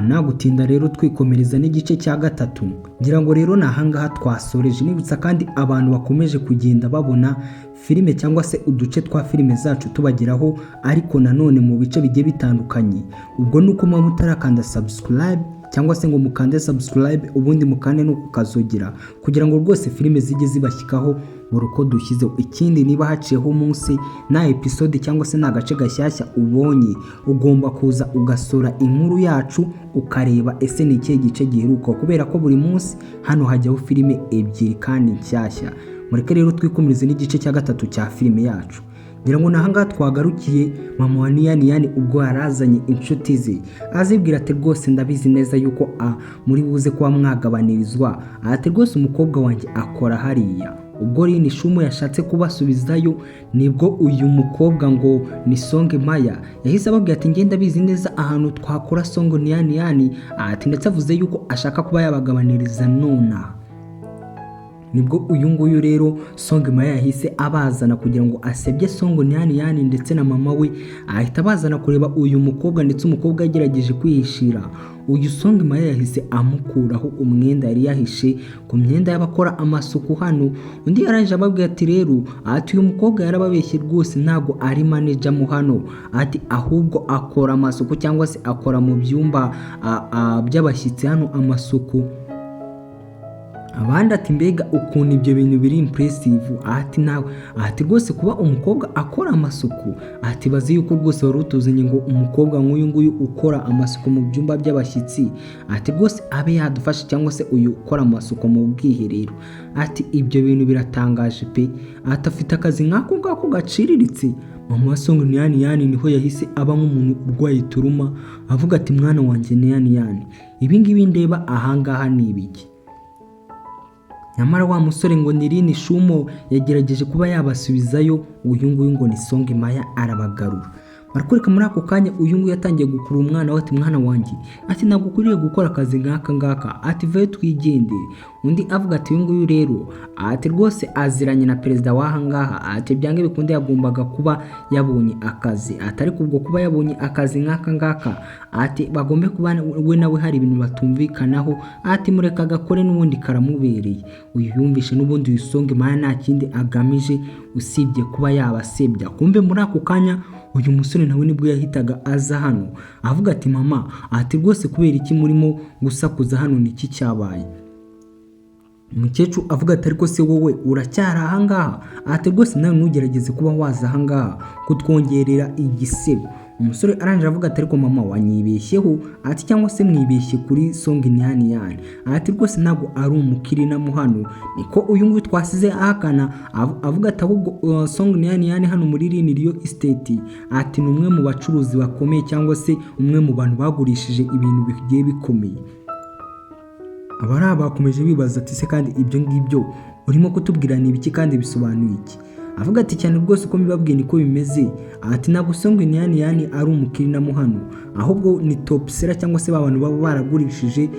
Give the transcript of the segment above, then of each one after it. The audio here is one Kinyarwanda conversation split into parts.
nagutinda rero twikomereza n'igice cya gatatu, ngira ngo rero nahangaha twasoreje. Nibutsa kandi abantu bakomeje kugenda babona filime cyangwa se uduce twa filime zacu tubageraho, ariko nanone mu bice bigiye bitandukanye. Ubwo nuko muba mutarakanda subscribe cyangwa se ngo mukande subscribe, ubundi mukande no kukazogera kugira ngo rwose filime zijye zibashyikaho buri uko dushyizeho. Ikindi, niba haciyeho umunsi na episode cyangwa se na gace gashyashya ubonye, ugomba kuza ugasura inkuru yacu ukareba ese ni ikihe gice giheruka, kubera ko buri munsi hano hajyaho filime ebyiri kandi nshyashya. Mureke rero twikomereze n'igice cya gatatu cya filime yacu. Ngira ngo nahangaha twagarukiye mama wa Niyani ubwo yarazanye inshuti ze, azibwira ati rwose ndabizi neza yuko muri buze kuba mwagabanirizwa, ati rwose umukobwa wanjye akora hariya. Ubwo Rini Shumo yashatse kubasubizayo, nibwo uyu mukobwa ngo ni Song Maya yahise ababwira ati ngenda bizi neza ahantu twakora Song Niyani, ati ndetse avuze yuko ashaka kuba yabagabaniriza nona. Nibwo uyu nguyu rero Song Maya yahise abazana kugira ngo asebye Song Niyani ndetse na mama we, ahita abazana kureba uyu mukobwa, ndetse umukobwa yagerageje kwihishira. Uyu Song Maya yahise amukuraho umwenda yari yahishe ku myenda y'abakora amasuku hano. Undi aranje ababwira ati rero ati uyu mukobwa yarababeshye rwose, ntago ari manager mu hano, ati ahubwo akora amasuku cyangwa se akora mu byumba by'abashyitsi hano amasuku. Abandi ati mbega ukuntu ibyo bintu biri impressive, ati nawe ati rwose kuba umukobwa akora amasuku, ati bazi yuko rwose wari utuzanye ngo umukobwa nk'uyu nguyu ukora amasuku mu byumba by'abashyitsi, ati rwose abe yadufasha cyangwa se uyu ukora amasuku mu bwiherero. Ati ibyo bintu biratangaje pe, ati afite akazi nk'ako ngako gaciriritse. Mama wa Song Niyani niho yahise aba nk'umuntu urwaye turuma, avuga ati mwana wanjye Niyani, ibi ngibi ndeba ahangaha ni ibiki? Nyamara wa musore ngo ni Rini Shumo yagerageje kuba yabasubizayo, uyu nguyu ngo ni Song Maya arabagarura. Barakureka muri ako kanya uyu nguyu yatangiye gukura umwana we, ati mwana wanjye, ati ntabwo ukwiriye gukora akazi nk'aka ngaka, ati vayo twigendere. Undi avuga ati uyu nguyu rero ati rwose aziranye na perezida w'ahangaha, ati byange bikunde yagombaga kuba yabonye akazi, ati ariko ubwo kuba yabonye akazi nk'aka ngaka, ati bagombe kuba we nawe hari ibintu batumvikanaho, ati mureka agakore n'ubundi karamubereye. Uyu yumvishe n'ubundi uyu Song Maya nta kindi agamije usibye kuba yabasebya. Kumbe muri ako kanya uyu musore nawe nibwo yahitaga aza hano avuga ati mama, ati rwose kubera iki murimo gusakuza hano, niki cyabaye? Umukecuru avuga ati ariko se wowe uracyari ahangaha, ati rwose nawe nugerageze kuba waza ahangaha kutwongerera igisebo. Umusore aranje avuga ati ariko mama wanyibeshyeho, ati cyangwa se mwibeshye kuri Song Niyani, ati rwose ntabwo ari umukirina mu hano. Niko uyu nguyu twasize ahakana avuga ati ahubwo Song Niyani hano muri Rini Real Estate, ati ni umwe mu bacuruzi bakomeye cyangwa se umwe mu bantu bagurishije ibintu bigiye bikomeye. Abari bakomeje bibaza ati se kandi ibyo ngibyo urimo kutubwira ni ibiki kandi bisobanuye iki? Avuga ati cyane rwose uko mbibabwiye niko bimeze, ati ntabwo Song Niyani ari umukirina mu hano, ahubwo ni top seller cyangwa se abantu baba baragurishije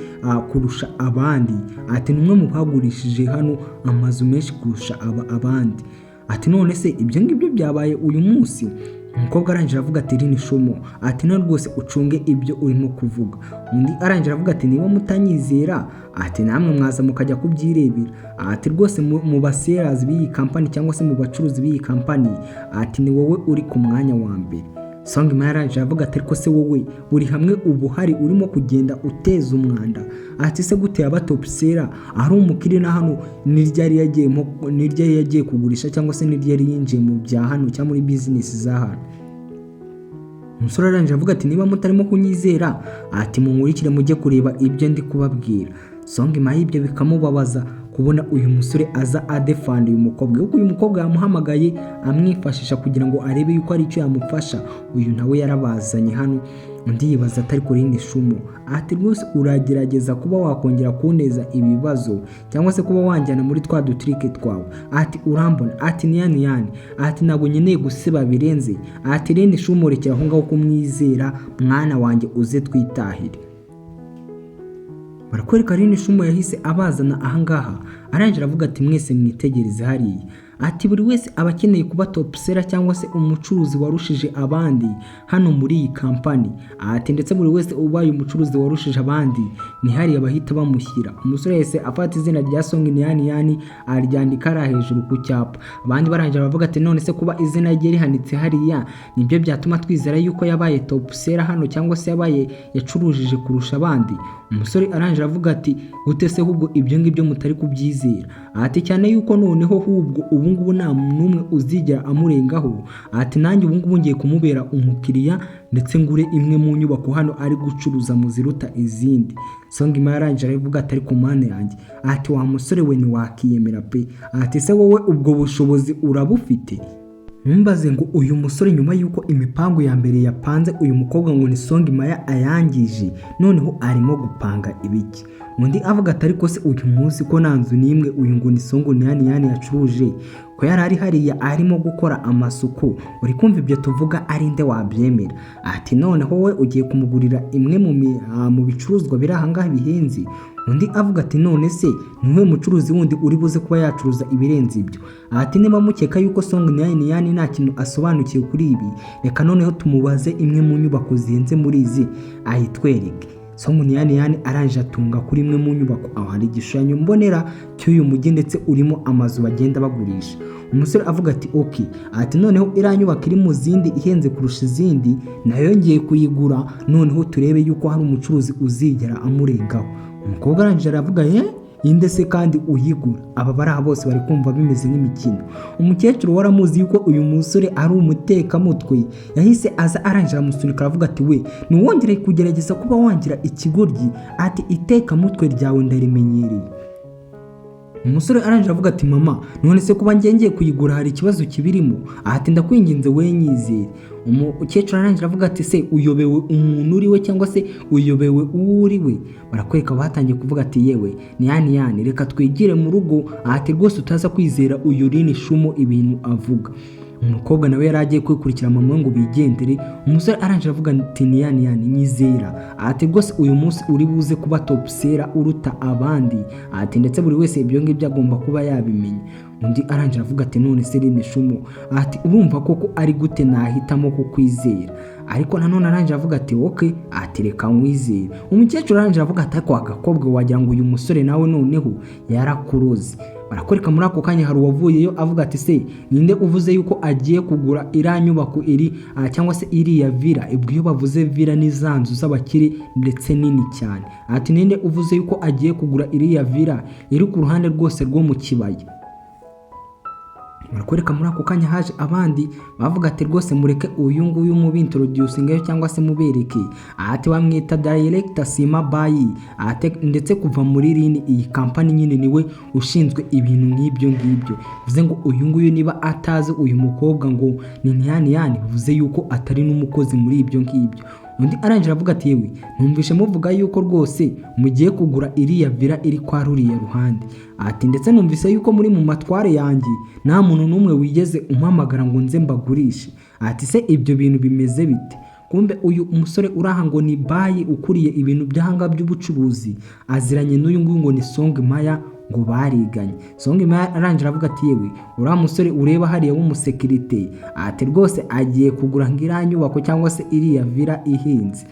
kurusha abandi, ati numwe mu bagurishije hano amazu menshi kurusha abandi. Ati none se ibyo ngibyo byabaye uyu munsi? Umukobwa arangije avuga ati Rini Shumo, ati na rwose ucunge ibyo urimo kuvuga. Undi arangije avuga ati niba mutanyizera, ati namwe mwaza mukajya kubyirebera, ati rwose mu basellers b'iyi company cyangwa se mu bacuruzi b'iyi company, ati ni wowe uri ku mwanya wa mbere. Song Maya arangije avuga ati ariko se wowe uri hamwe ubu hari urimo kugenda uteza umwanda, ati se gute aba top seller ari umukirina hano, niryari yagiye kugurisha cyangwa se niryari yinjiye mu bya hano cyangwa muri business za hano? Umusore arangije avuga ati niba mutarimo kunyizera, ati munkurikire mujye kureba ibyo ndi kubabwira. Song Maya ibyo bikamubabaza kubona uyu musore aza adefanda uyu mukobwa, kuko uyu mukobwa yamuhamagaye amwifashisha kugira ngo arebe yuko ari icyo yamufasha. Uyu nawe yarabazanye hano. Undi yibaza atari kuri Rini Shumo, ati rwose uragerageza kuba wakongera kuneza ibibazo cyangwa se kuba wanjyana muri twa dutrike twawe, ati urambona, ati Niyani, ati ntabwo nkeneye guseba birenze, ati Rini Shumo rekera aho ngaho kumwizera mwana wanjye uze twitahire. Barakwereka Rini Shumo yahise abazana ahangaha, arangije avuga ati mwese mwitegereze hariya, ati buri wese aba akeneye kuba top seller cyangwa se umucuruzi warushije abandi hano muri iyi kampani. Ati ndetse buri wese ubaye umucuruzi warushije abandi ni hariya bahita bamushyira. Umusore wese afata izina rya Song Niyani Yani aryandika ari hejuru ku cyapa. Abandi barangira bavuga ati none se kuba izina rye rihanitse hariya nibyo byatuma twizera yuko yabaye top seller hano cyangwa se yabaye yacurujije kurusha abandi. Umusore arangira avuga ati gute se ahubwo ibyo ngibyo mutari kubyizera. Ati cyane yuko noneho ahubwo ubu ngubu nta n'umwe uzigera amurengaho. Ati nanjye ubu ngubu ngiye kumubera umukiriya ndetse ngure imwe mu nyubako hano ari gucuruza mu ziruta izindi. Song Maya arangira avuga ati ariko mane yanjye, ati wa musore we ntiwakiyemera pe. Ati se wowe ubwo bushobozi urabufite? Mbaze ngo uyu musore nyuma yuko imipango ya mbere yapanze uyu mukobwa ngo ni Song Maya ayangije, noneho arimo gupanga ibiki. Undi avuga ati ariko se uyu munsi ko nta nzu n'imwe uyu ngo ni Song Niyani Yani yacuruje, ko yari ari hariya arimo gukora amasuku, uri kumva ibyo tuvuga ari nde wabyemera? Ati noneho we ugiye kumugurira imwe mu bicuruzwa biri aha ngaha bihenze. Undi avuga ati none se niwe mucuruzi wundi uri buze kuba yacuruza ibirenze ibyo? Ati niba mukeka yuko Song Niyani Yani nta kintu asobanukiye kuri ibi, reka noneho tumubaze imwe mu nyubako zihenze muri izi ayitwereke. Song Niyani Yani aranje atunga kuri imwe mu nyubako, aho hari igishushanyo mbonera cy'uyu mujyi ndetse urimo amazu bagenda bagurisha. Umusore avuga ati okay, ati noneho iranyubaka iri mu zindi ihenze kurusha izindi nayo ngiye kuyigura, noneho turebe yuko hari umucuruzi uzigera amurengaho. Umukobwa aranje aravuga inde se kandi uyigura? Aba bari aha bose bari kumva bimeze nk'imikino. Umukecuru waramuzi yuko uyu musore ari umutekamutwe, yahise aza arangira amusunika aravuga ati we ntiwongere kugerageza kuba wangira ikigoryi, ati itekamutwe ryawe ndarimenyereye. Umusore arangira avuga ati mama none se kuba ngiye kuyigura hari ikibazo kibirimo? Ati ndakwinginze we nyizere. Umukecuru arangira avuga ati se uyobewe umuntu uri we cyangwa se uyobewe uwo uri we? Barakwereka batangiye kuvuga ati yewe Niyani Yani reka twigire mu rugo, ati rwose utaza kwizera uyu Rini Shumo ibintu avuga. Umukobwa nawe yari agiye kwikurikira mama ngo bigendere. Umusore arangira avuga ati Niyani Yani nyizera, ati rwose uyu munsi uri buze kuba top seller uruta abandi, ati ndetse buri wese ibyo ngibyo agomba kuba yabimenya. Undi arangira avuga ati none se Rini Shumo, ati urumva koko ari gute nahitamo kukwizera? Ariko nanone arangira avuga ati okay, ati reka nkwizere. Umukecuru arangira avuga ati ariko agakobwa wagira ngo uyu musore nawe noneho yarakuroze. Barakwereka muri ako kanya hari uwavuyeyo avuga ati se ninde uvuze yuko agiye kugura iriya nyubako iri cyangwa se iriya villa? Ibwo iyo bavuze villa ni za nzu z'abakire ndetse nini cyane. Ati ninde uvuze yuko agiye kugura iriya villa iri ku ruhande rwose rwo mu kibaya? Barakwereka muri ako kanya haje abandi bavuga ati rwose mureke uyu nguyu mu introducing cyangwa se mubereke. Ati bamwita Director Sima Bayi, ati ndetse kuva muri Rini iyi kampani nyine niwe ushinzwe ibintu nk'ibyo ngibyo. Bivuze ngo uyu nguyu niba atazi uyu mukobwa ngo ni Niyani Yani, bivuze yuko atari n'umukozi muri ibyo ngibyo. Undi arangira avuga ati yewe numvishe muvuga yuko rwose mugiye kugura iriya villa iri kwa ruriya ruhande. Ati ndetse numvise yuko muri mu matware yanjye nta muntu n'umwe wigeze umpamagara ngo nze mbagurishe. Ati se ibyo bintu bimeze bite? Kumbe uyu umusore uraha ngo ni Bayi ukuriye ibintu by'ahanga by'ubucuruzi aziranye n'uyu nguyu ngo ni Song Maya, ngo bariganye. Song Maya arangira avuga ati yewe uriya musore ureba hariya w'umusekirite, ati rwose agiye kugura ngiriya nyubako cyangwa se iriya villa ihenze.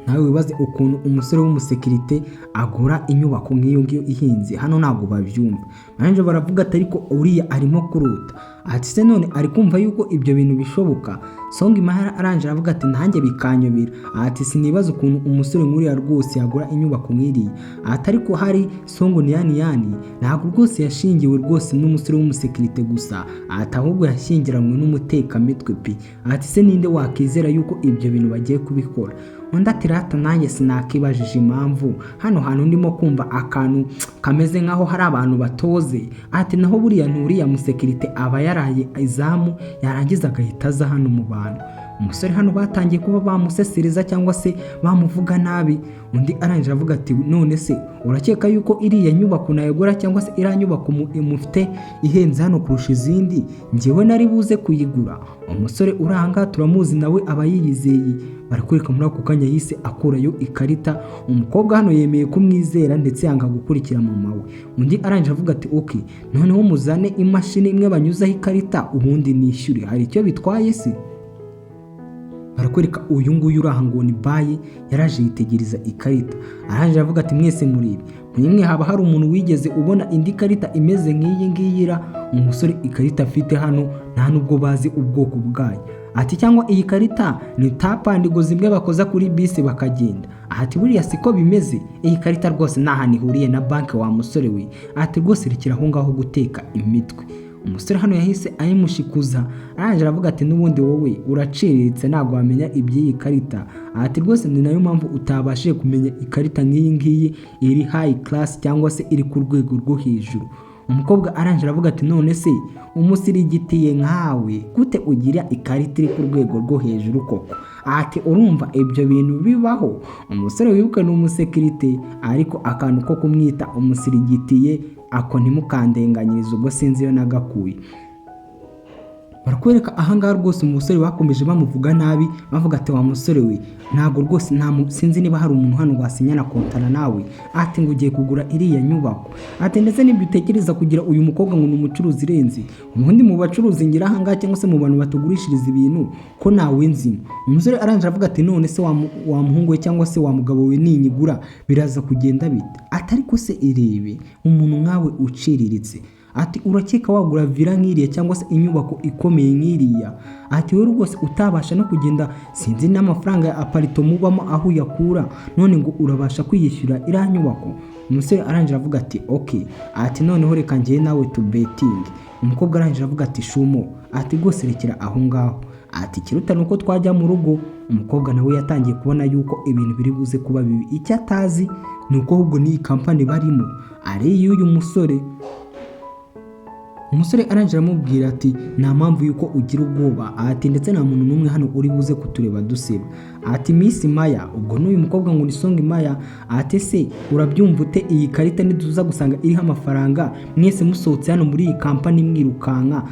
Nawe wibaze ukuntu umusore w'umusekirite agura inyubako nk'iyo ngiyo ihenze, hano ntabwo babyumva. Nanjye baravuga ati ariko uriya arimo kuruta. Ati se none ari kumva yuko ibyo bintu bishoboka? Song Maya arangira avuga ati nanjye bikanyobera. Ati sinibaza ukuntu umusore nk'uriya rwose yagura inyubako nk'iriya. Ati ariko hari Song Niyani Yani ntabwo rwose yashingiwe rwose n'umusore w'umusekirite gusa, ati ahubwo yashyingiranywe n'umutekamitwe pe. Ati se ninde wakizera yuko ibyo bintu bagiye kubikora? Undi ati rata nanjye sinakibajije impamvu hano hantu ndimo kumva akantu kameze nkaho hari abantu batoze. Ati naho buriya nturiya musekirite aba yaraye izamu yarangiza agahita aza hano mu bantu. umusore hano batangiye kuba bamusesereza cyangwa se bamuvuga nabi. Undi arangije avuga ati none se urakeka yuko iriya nyubako nayigura cyangwa se iriya nyubako mufite ihenze hano kurusha izindi njyewe nari buze kuyigura? Umusore uri aha ngaha turamuzi nawe aba yiyizeye. Barakwereka muri ako kanya yise akurayo ikarita, umukobwa hano yemeye kumwizera ndetse yanga gukurikira mama we. Undi arangije avuga ati okay, noneho muzane imashini imwe banyuzaho ikarita ubundi nishyure, hari icyo bitwaye se? Barakwereka uyu nguyu uri aha ngo ni bayi yaraje yitegereza ikarita, arangije avuga ati mwese muribi mwimwe haba hari umuntu wigeze ubona indi karita imeze nk'iyi ngiyira? Umusore ikarita afite hano nta nubwo bazi ubwoko bwayo. Ati cyangwa iyi karita ni tapandigo zimwe bakoza kuri bisi bakagenda? Ati buriya siko bimeze, iyi karita rwose nta hantu ihuriye na banki wa musore we. Ati rwose rekera aho ngaho guteka imitwe. Umusore hano yahise ayimushikuza, arangije aravuga ati n'ubundi wowe uraciriritse ntabwo wamenya iby'iyi karita. Ati rwose ni nayo mpamvu utabashije kumenya ikarita nk'iyi ngiyi iri high class cyangwa se iri ku rwego rwo hejuru. Umukobwa arangije aravuga ati none se umusirigitiye nkawe gute ugira ikarita iri ku rwego rwo hejuru koko? Ati urumva ibyo bintu bibaho? Umusore wibuka ni umusekirite ariko akantu ko kumwita umusirigitiye ako ntimukandenganyirize ubwo sinzi yo nagakuye. Barakwereka ahangaha rwose umusore bakomeje bamuvuga nabi bavuga ati wa musore we ntago rwose sinzi niba hari umuntu hano wasinyana kontana nawe. Ati ngo ugiye kugura iriya nyubako. Ati ndetse nibyo utekereza kugira uyu mukobwa ngo ni umucuruzi irenze? Ubundi mu bacuruzi ngira ahangaha cyangwa se mu bantu batugurishiriza ibintu ko nawe nzima. Umusore arangije avuga ati none se wa muhungu we cyangwa se wa mugabo we ninyigura biraza kugenda bite? Ati ariko se irebe umuntu nkawe uciriritse, ati urakeka wagura villa nk'iriya cyangwa se inyubako ikomeye nk'iriya? Ati wowe rwose utabasha no kugenda sinzi n'amafaranga ya aparito mubamo aho uyakura, none ngo urabasha kwiyishyura iriya nyubako? Umusore arangije avuga ati okay, ati noneho reka njye nawe tu betting. Umukobwa arangije avuga ati shumo, ati rwose rekera aho ngaho, ati kiruta nuko twajya mu rugo. Umukobwa nawe yatangiye kubona yuko ibintu biri buze kuba bibi. Icyo atazi nuko ahubwo ni kampani barimo ari y'uyu musore. Umusore arangije aramubwira ati nta mpamvu yuko ugira ubwoba, ati ndetse nta muntu n'umwe hano uri buze kutureba duseba. Ati Miss Maya, ubwo n'uyu mukobwa ngo ni Song Maya. Ati se urabyumva ute iyi karita nituza gusanga iriho amafaranga mwese musohotse hano muri iyi kampani mwirukanka,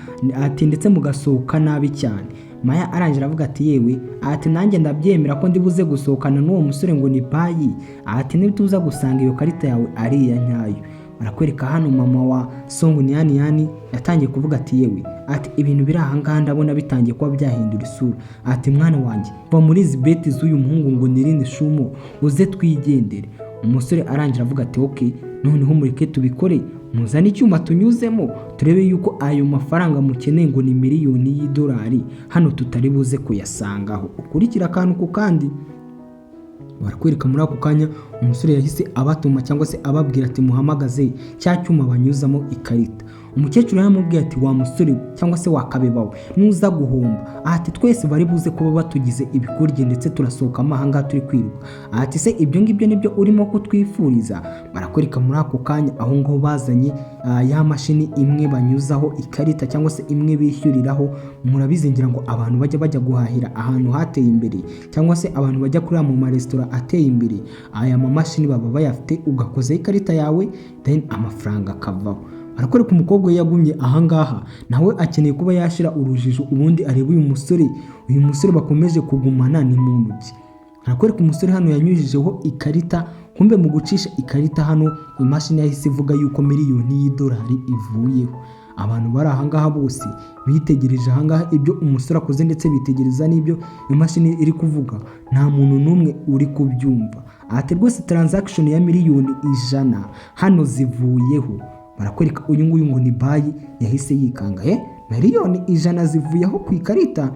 ati ndetse mugasohoka nabi cyane? Maya arangije aravuga ati yewe, ati nanjye ndabyemera ko ndi buze gusohokana n'uwo musore ngo ni bayi, ati nituza gusanga iyo karita yawe ari iya nyayo. Barakwereka hano mama wa Song Yani yatangiye kuvuga ati yewe, ati ibintu biri aha ngaha ndabona bitangiye kuba byahindura isura. Ati mwana wanjye va muri izi beti z'uyu muhungu ngo nirinde shumo uze twigendere. Umusore arangije avuga ati okay, noneho mureke tubikore, muzane icyuma tunyuzemo turebe yuko ayo mafaranga mukeneye ngo ni miliyoni y'idolari hano tutari buze kuyasangaho. Ukurikira akantu ku kandi. Barakwereka muri ako kanya umusore yahise abatuma cyangwa se ababwira ati muhamagaze cya cyuma banyuzamo ikarita. Umukecuru yaramubwiye ati wa musore cyangwa se wakabebawe nuza guhomba, ati twese bari buze kuba batugize ibikurye ndetse turasohoka amahanga turi kwiruka. Ati se ibyo ngibyo nibyo urimo kutwifuriza? Barakwereka muri ako kanya aho ngaho bazanye ya mashini imwe banyuzaho ikarita cyangwa se imwe bishyuriraho. Murabizingira ngo abantu bajya guhahira ahantu hateye imbere cyangwa se abantu bajya kurira mu maresitora ateye imbere, aya mamashini baba bayafite, ugakozaho ikarita yawe then amafaranga akavaho. Arakwereka umukobwa yagumye ahangaha nawe akeneye kuba yashira urujijo ubundi areba uyu musore bakomeje kugumana ni muntu ki. Arakwereka umusore hano yanyujijeho ikarita, kumbe mu gucisha ikarita hano imashini yahise ivuga yuko miliyoni y'idolari ivuyeho. Abantu bari ahangaha bose bitegereje ahangaha ibyo umusore akoze ndetse bitegereza n'ibyo imashini iri kuvuga, nta muntu n'umwe uri kubyumva. Ati rwose transaction ya miliyoni 100 hano zivuyeho. Barakwereka uyu nguyu ngo ni bayi yahise yikanga, miliyoni 100 zivuyeho ku ikarita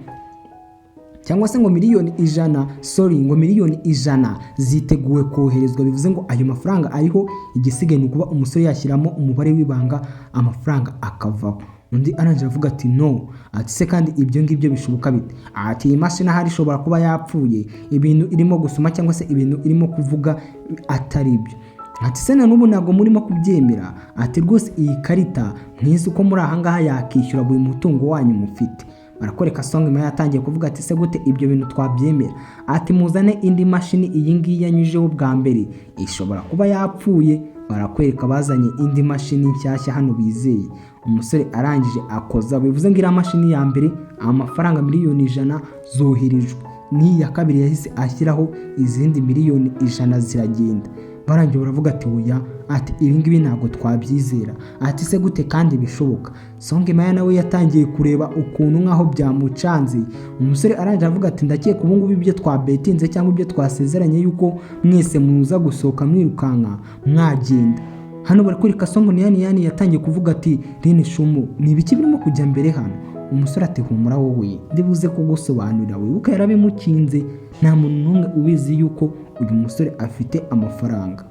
cyangwa se ngo miliyoni 100 ziteguwe koherezwa, bivuze ngo ayo mafaranga ariho, igisigaye ni kuba umusore yashyiramo umubare w'ibanga amafaranga akavaho. Undi arangije avuga ati no, ati se kandi ibyo ngibyo bishoboka bite? Ati iyi mashini ahari ishobora kuba yapfuye, ibintu irimo gusoma cyangwa se ibintu irimo kuvuga atari byo. Ati se na n'ubu ntabwo murimo kubyemera? Ati rwose iyi karita mwiza uko muri ahangaha yakishyura buri mutungo wanyu mufite. barakwereka Song Maya yatangiye kuvuga ati se gute ibyo bintu twabyemera, ati muzane indi mashini iyi ngiyi yanyujeho bwa mbere ishobora kuba yapfuye. Barakwereka bazanye indi mashini nshyashya hano bizeye. Umusore arangije akoza, bivuze ngo iriya mashini ya mbere amafaranga miliyoni 100 zoherejwe, n'iya kabiri yahise ashyiraho izindi miliyoni 100 ziragenda. Barangiye baravuga ati oya, ati ibi ngibi ntabwo twabyizera, ati se gute kandi bishoboka. Song Maya nawe yatangiye kureba ukuntu nkaho byamucanze. Umusore arangije avuga ati ndakeka ubu ngubu ibyo twabetinze cyangwa ibyo twasezeranye yuko mwese muza gusohoka mwirukanka mwagenda. Hano barakwereka Song Niyani yatangiye kuvuga ati Lin Shumu ni ibiki birimo kujya mbere hano. Umusore ati humura wowe ndibuze kugusobanurira, wibuka yarabimukinze, nta muntu n'umwe ubizi yuko uyu musore afite amafaranga.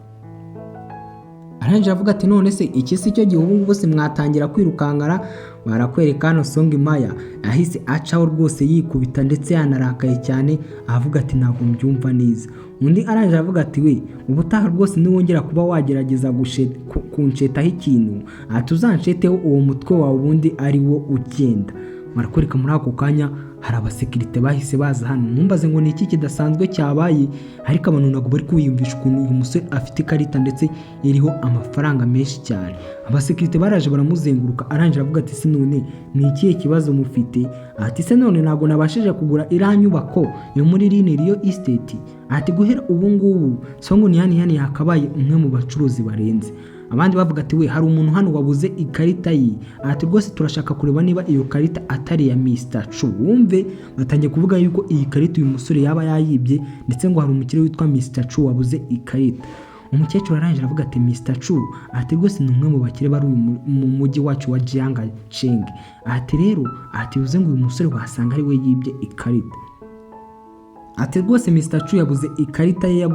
Arangije avuga ati none se iki si cyo gihe ubu bose mwatangira kwirukankara. Barakwereka hano Song Maya ahise acaho rwose yikubita ndetse yanarakaye cyane, avuga ati ntabwo mbyumva neza. Undi arangije avuga ati we ubutaha rwose niwongera kuba wagerageza kunshetaho ikintu, atuzanceteho uwo mutwe wawe ubundi ari wo ugenda. Barakwereka muri ako kanya hari abasekirite bahise baza hano, numbaze ngo ni iki kidasanzwe cyabaye, ariko abantu ntabwo bari kwiyumvisha ukuntu uyu musore afite ikarita ndetse iriho amafaranga menshi cyane. Abasekirite baraje baramuzenguruka, arangije avuga ati se none ni ikihe kibazo mufite? Ati se none ntabwo nabashije kugura iriya nyubako yo muri Real Estate, ati guhera ubu ngubu Song Niyani yakabaye umwe mu bacuruzi barenze. Abandi bavuga ati we hari umuntu hano wabuze ikarita ye, ati rwose turashaka kureba niba iyo karita atari ya Mr. Chu. Wumve batangiye kuvuga yuko iyi karita uyu musore yaba yayibye, ndetse ngo hari umukire witwa Mr. Chu wabuze ikarita. Umukecuru arangije avuga ati Mr. Chu, ati rwose ni umwe mu bakire bari mu mujyi wacu wa Jiangcheng, ati rero ati bivuze ngo uyu musore wasanga ari we yibye ikarita. Ati rwose Mr. Chu yabuze ikarita ye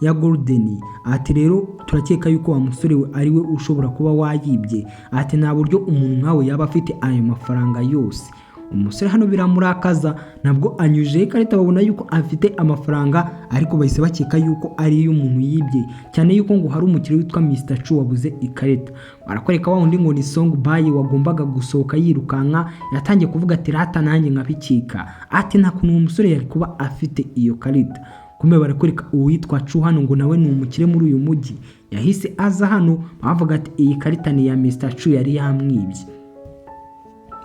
ya Golden, ati rero turakeka yuko wa musore we ari we ushobora kuba wayibye, ati nta buryo umuntu nkawe yaba afite ayo mafaranga yose. Umusore hano biramurakaza, nabwo anyujeho ikarita babona yuko afite amafaranga, ariko bahise bakeka yuko ari iy'umuntu yibye, cyane yuko ngo hari umukire witwa Mr. Chu wabuze ikarita. Barakwereka wa wundi ngo ni Song Bai wagombaga gusohoka yirukanka, yatangiye kuvuga ati rata nanjye nkabikika, ati nta kuntu uwo musore yari kuba afite iyo karita. Kumbe barakwereka uwitwa Chu hano ngo nawe ni umukire muri uyu mujyi, yahise aza hano bavuga ati iyi karita ni ya Mr. Chu yari yamwibye.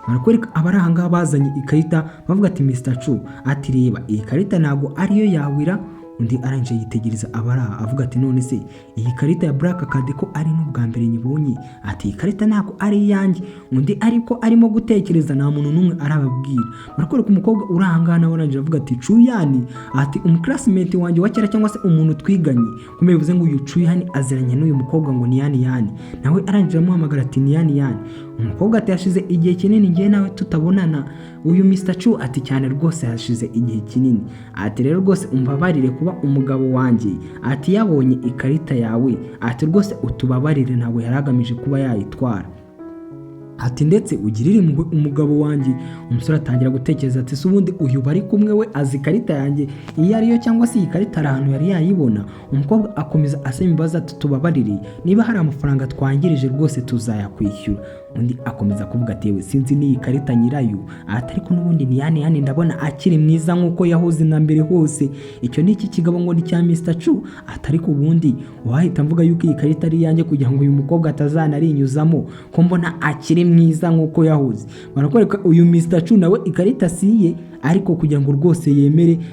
Barakwereka abari aha ngaha bazanye ikarita bavuga ati Mr. Chu, ati reba iyi karita ntabwo ariyo yawira. Undi arangije yitegereza abari aha avuga ati none se iyi karita ya Black Card ko ari n'ubwa mbere nyibonye, ati iyi karita ntabwo ari iyanjye. Undi ariko arimo gutekereza, nta muntu n'umwe arababwira. Barakwereka umukobwa uri aha ngaha nawe arangije avuga ati Chuyani, ati umclassmate wanjye wa kera cyangwa se umuntu twiganye. Kumbe bivuze ngo uyu Chuyani aziranye n'uyu mukobwa ngo ni Yani. Nawe arangije amuhamagara ati ni Yani. Umukobwa ati yashize igihe kinini ngiye nawe tutabonana. Uyu Mr. Chu ati cyane rwose yashize igihe kinini, ati rero rwose umbabarire kuba umugabo wanjye, ati yabonye ikarita yawe, ati rwose utubabarire ntabwo yaragamije kuba yayitwara, ati ndetse ugirire umugabo wanjye. Umusore atangira gutekereza ati se ubundi uyu bari kumwe we azi ikarita yanjye iyo ariyo cyangwa se iyi karita ari ahantu yari yayibona. Umukobwa akomeza asaba imbabazi ati tubabarire, niba hari amafaranga twangirije rwose tuzayakwishyura. Undi akomeza kuvuga ati yewe sinzi n'iyi karita nyirayo, ati ariko n'ubundi ni Yani ndabona akiri mwiza nk'uko yahoze na mbere hose. Icyo ni iki kigabo ngo ni cya Mr. Chu, ati ariko ubundi wahita mvuga yuko iyi karita ari iyanjye kugira ngo uyu mukobwa atazanarinyuzamo ko mbona akiri mwiza nk'uko yahoze. Barakwereka uyu Mr. Chu nawe ikarita siye, ariko kugira ngo rwose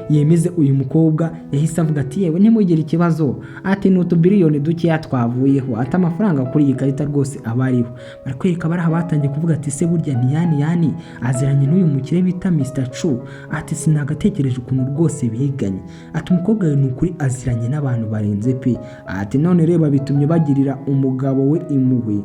yemeze uyu mukobwa yahise avuga ati yewe ntimugire ikibazo, ati n'utubiliyoni dukeya twavuyeho, ati amafaranga kuri iyi karita rwose abariho. Barakwereka bari abatangiye kuvuga ati se burya ni Yani aziranye n'uyu mukire bita Mr. Chu, ati sinagatekereje ukuntu rwose biganye, ati umukobwa we ni ukuri aziranye n'abantu barenze pe, ati none reba bitumye bagirira umugabo we impuhwe.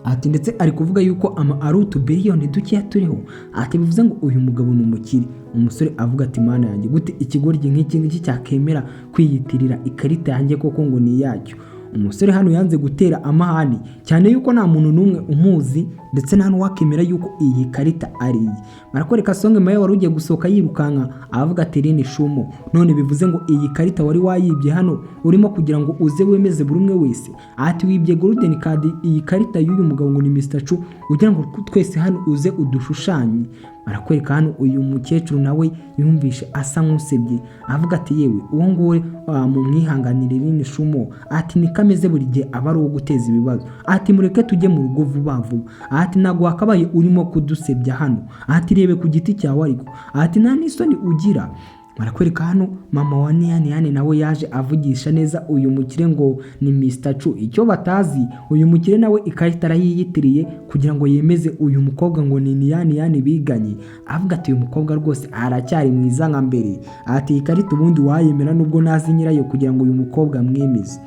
Ati ndetse ari kuvuga yuko ari utubiliyoni dukeya turiho, ati bivuze ngo uyu mugabo ni umukire. Umusore avuga ati mana yanjye gute ikigoryi nk'iki ngiki cyakemera kwiyitirira ikarita yanjye koko ngo ni iyacyo. Umusore hano yanze gutera amahane cyane yuko nta muntu n'umwe umuzi, ndetse nta n'uwakemera yuko iyi karita ari iye. Barakwereka Song Maya wari ugiye gusohoka yirukanka avuga ati Lin Shumu, none bivuze ngo iyi karita wari wayibye hano urimo kugira ngo uze wemeze buri umwe wese, ati wibye Golden Card iyi karita y'uyu mugabo ngo ni Mr. Chu ugira ngo twese hano uze udushushanye. barakwereka hano uyu mukecuru nawe yumvishe asa nk'usebye avuga ati yewe uwo nguwo mu mwihanganire Irene Shumo ati niko ameze buri gihe aba ari uwo guteza ibibazo ati mureke tujye mu rugo vuba vuba ati ntabwo wakabaye urimo kudusebya hano ati rebe ku giti cyawe ariko ati nta n'isoni ugira. Barakwereka hano mama wa Niyane nawe yaje avugisha neza uyu mukire ngo ni Mr. Chu. Icyo batazi uyu mukire nawe ikarita arayiyitiriye kugira ngo yemeze uyu mukobwa ngo ni Niyane biganye, avuga ati uyu mukobwa rwose aracyari mwiza nka mbere ati ikarita ubundi wayemera nubwo nazi nyirayo kugira ngo uyu mukobwa mwemeze.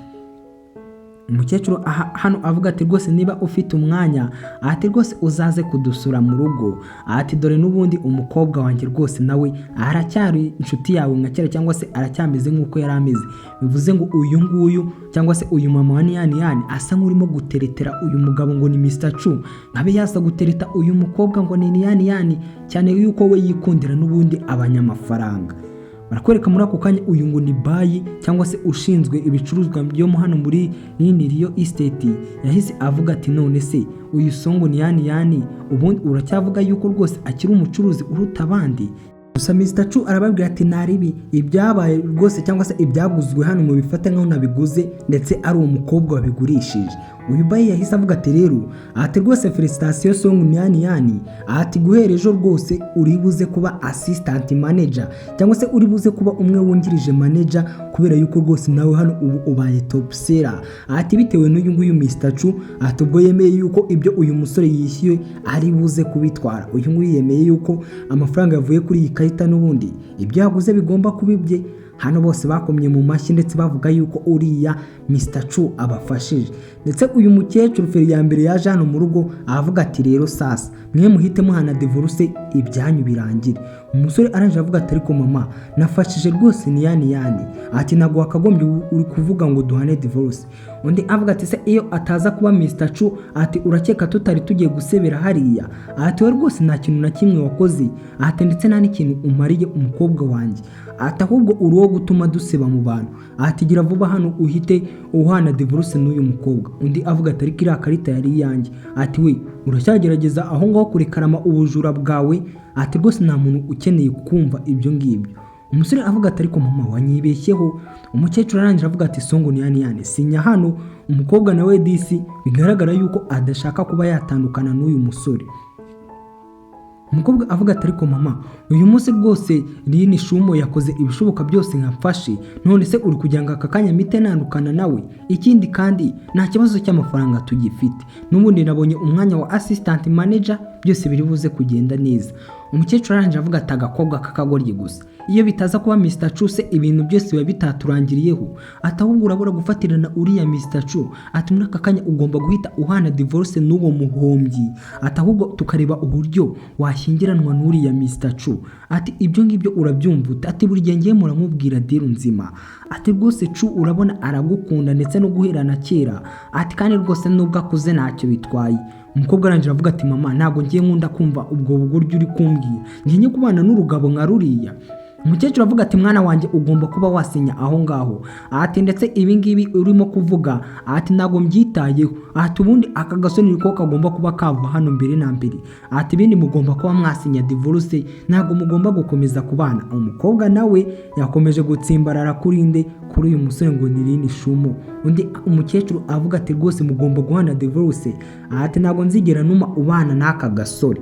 Umukecuru hano avuga ati rwose niba ufite umwanya ati rwose uzaze kudusura mu rugo ati dore n'ubundi umukobwa wanjye rwose nawe aracyari inshuti yawe nka kera cyangwa se aracyameze nk'uko yari ameze. Bivuze ngo uyu nguyu cyangwa se uyu mama wa Niyane asa nk'urimo guteretera uyu mugabo ngo ni Mr. Chu, nkabe yaza gutereta uyu mukobwa ngo ni Niyane cyane yuko we yikundira n'ubundi abanyamafaranga. Barakwereka muri ako kanya uyu ngo ni bayi cyangwa se ushinzwe ibicuruzwa byo hano muri Rio Estate yahise avuga ati none se uyu Songo Niyane ubundi uracyavuga yuko rwose akiri umucuruzi uruta abandi. Gusa Mr. Chu arababwira ati naribi ibyabaye rwose cyangwa se ibyaguzwe hano mu bifata nkaho nabiguze ndetse ari umukobwa wabigurishije. Uyu bayi yahise avuga ati rero ati rwose felicitation Songo Niyane ati guhera ejo rwose uri buze kuba assistant manager cyangwa se uri buze kuba umwe wungirije manager kubera yuko rwose nawe hano ubu ubaye top seller ati bitewe n'uyu nguyu Mr. Chu ati ubwo yemeye yuko ibyo uyu musore yishyuye ari buze kubitwara. Uyu nguyu yemeye yuko amafaranga yavuye kuri iyi karita n'ubundi ibyo yaguze bigomba kubibye. Hano bose bakomye mu mashyi ndetse bavuga yuko uriya Mr. Chu abafashije. Ndetse uyu mukecuru feri ya mbere yaje hano mu rugo avuga ati rero sasa mwe muhite muhana divorce ibyanyu birangire. Umusore aranje avuga ati ariko mama nafashije rwose Niyane ati ntabwo wakagombye uri kuvuga ngo duhane divorce. Undi avuga ati se iyo ataza kuba Mr. Chu ati urakeka tutari tugiye gusebera hariya ati we rwose nta kintu na kimwe wakoze ati ndetse nta n'ikintu umariye umukobwa wanjye ati ahubwo uruwo gutuma duseba mu bantu ati gira vuba hano uhite uhana divorce n'uyu mukobwa. Undi avuga ati ariko iriya karita yari iyanjye ati we uracyagerageza aho ngaho kurekarama ubujura bwawe ati rwose nta muntu ukeneye kumva ibyo ngibyo. Umusore avuga ati ariko mama wanyibeshyeho. Umukecuru arangira avuga ati Songo Niyane sinya hano. Umukobwa nawe disi bigaragara yuko adashaka kuba yatandukana n'uyu musore. Umukobwa avuga ati ariko mama uyu munsi rwose Irene Shumo yakoze ibishoboka byose nkafashe none se uri kugira ngo aka kanya mite nandukana nawe, ikindi kandi nta kibazo cy'amafaranga tugifite n'ubundi nabonye umwanya wa assistant manager byose biri buze kugenda neza. Umukecuru aranje avuga ati agakobwa kakagorye gusa iyo bitaza kuba Mr. Chu se ibintu byose biba bitaturangiriyeho ati ahubwo urabura gufatirana uriya Mr. Chu ati muri aka kanya ugomba guhita uhana divorce n'uwo muhombyi ati ahubwo tukareba uburyo washyingiranwa n'uriya Mr. Chu ati ibyo ngibyo urabyumva ati buri gihe ngiye muramubwira deal nzima ati rwose Chu urabona aragukunda ndetse no guherana kera ati kandi rwose nubwo akuze ntacyo bitwaye. Umukobwa arangira avuga ati mama ntabwo ngiye nkunda kumva ubwo bugoryo uri kumbwira ngiye kubana n'urugabo nka ruriya. Umukecuru avuga ati mwana wanjye ugomba kuba wasinya aho ngaho ati ndetse ibi ngibi urimo kuvuga ati ntabwo mbyitayeho ati ubundi aka gasoni niko kagomba kuba kava hano mbere na mbere ati ibindi mugomba kuba mwasinya divorce ntabwo mugomba gukomeza kubana. Umukobwa nawe yakomeje gutsimbarara kuri uyu musore ngo ni Irene Shumo. Undi umukecuru avuga ati rwose mugomba guhana divorce ati ntabwo nzigera numa ubana n'aka gasore.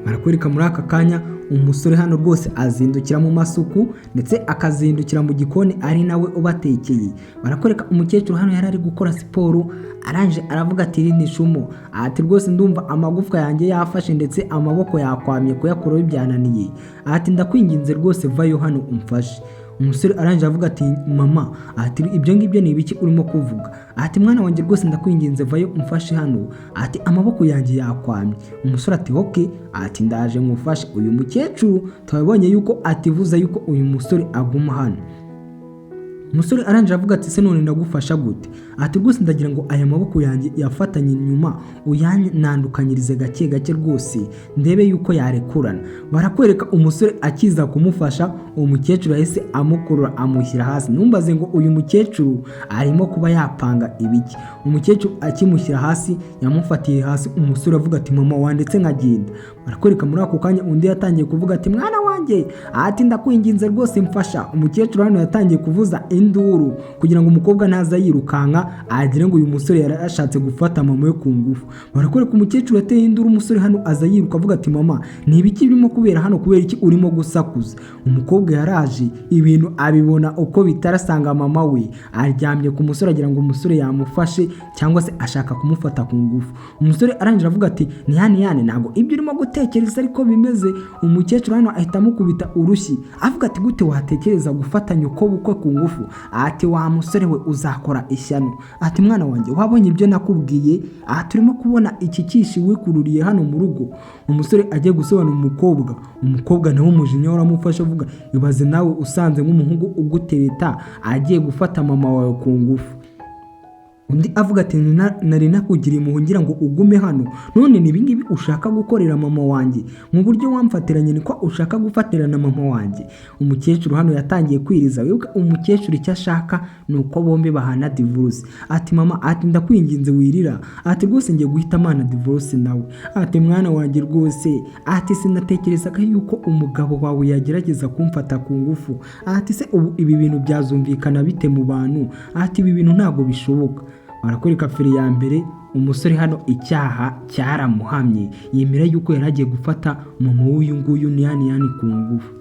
Barakwereka muri aka kanya umusore hano rwose azindukira mu masuku ndetse akazindukira mu gikoni ari nawe ubatekeye. Barakwereka umukecuru hano yari ari gukora siporo aranje aravuga ati Irene Shumo ati rwose ndumva amagufwa yanjye yafashe ndetse amaboko yakwamye kuyakuraho byananiye ati ndakwinginze rwose vayo hano umfashe. Umusore aranje avuga ati mama ati ibyo ngibyo ni ibiki urimo kuvuga ati mwana wanjye rwose ndakwinginze vayo umfashe hano ati amaboko yanjye yakwamye. Umusore ati okay ati ndaje ngufashe. Uyu mukecuru twabonye yuko ativuza yuko uyu musore aguma hano. Umusore aranje avuga ati se none ndagufasha gute ati rwose ndagira ngo aya maboko yanjye yafatanye inyuma uyanandukanyirize gake gake rwose ndebe yuko yarekurana. Barakwereka umusore akiza kumufasha umukecuru yahise amukurura amushyira hasi. Numbaze ngo uyu mukecuru arimo kuba yapanga ibiki. Umukecuru akimushyira hasi yamufatiye hasi. Umusore avuga ati mama wandetse nkagenda. barakwereka muri ako kanya undi yatangiye kuvuga ati mwana wanjye ati ndakwinginze rwose mfasha. Umukecuru hano yatangiye kuvuza induru kugira ngo umukobwa naza yirukanka agire ngo uyu musore yarashatse gufata mama we ku ngufu. Barakwereka umukecuru yateye induru, umusore hano aza yiruka avuga ati mama ni ibiki birimo kubera hano, kubera iki urimo gusakuza? Umukobwa yaraje ibintu abibona uko bitarasanga mama we aryamye ku musore agira ngo umusore yamufashe cyangwa se ashaka kumufata ku ngufu. Umusore arangira avuga ati niyane ntabwo ibyo urimo gutekereza ariko bimeze. Umukecuru hano ahita amukubita urushyi avuga ati gute watekereza gufata nyoko bukwe ku ngufu? Ati wa musore we uzakora ishyano. Ati mwana wanjye wabonye ibyo nakubwiye? Turimo kubona iki kishi wikururiye hano mu rugo. Umusore agiye gusobanura umukobwa nawe umujinya uramufasha avuga ibaze nawe usanze nk'umuhungu ugutereta agiye gufata mama wawe ku ngufu. Undi avuga ati nari nakugiriye impuhwe ngira ngo ugume hano, none ni ibingibi ushaka gukorera mama wanjye? Mu buryo wamfatiranye niko ushaka gufatirana mama wanjye? Umukecuru hano yatangiye kwiriza. Wibuke umukecuru icyo ashaka ni uko bombi bahana divorce. Ati mama ati ndakwinginze wirira, ati rwose ngiye guhita mana divorce nawe. Ati mwana wanjye rwose ati sinatekerezaga yuko umugabo wawe yagerageza kumfata ku ngufu. Ati se ubu ibi bintu byazumvikana bite mu bantu? Ati ibi bintu ntabwo bishoboka. Barakwereka feri ya mbere, umusore hano icyaha cyaramuhamye yemera yuko yaragiye gufata mama w'uyu nguyu niyani ku ngufu.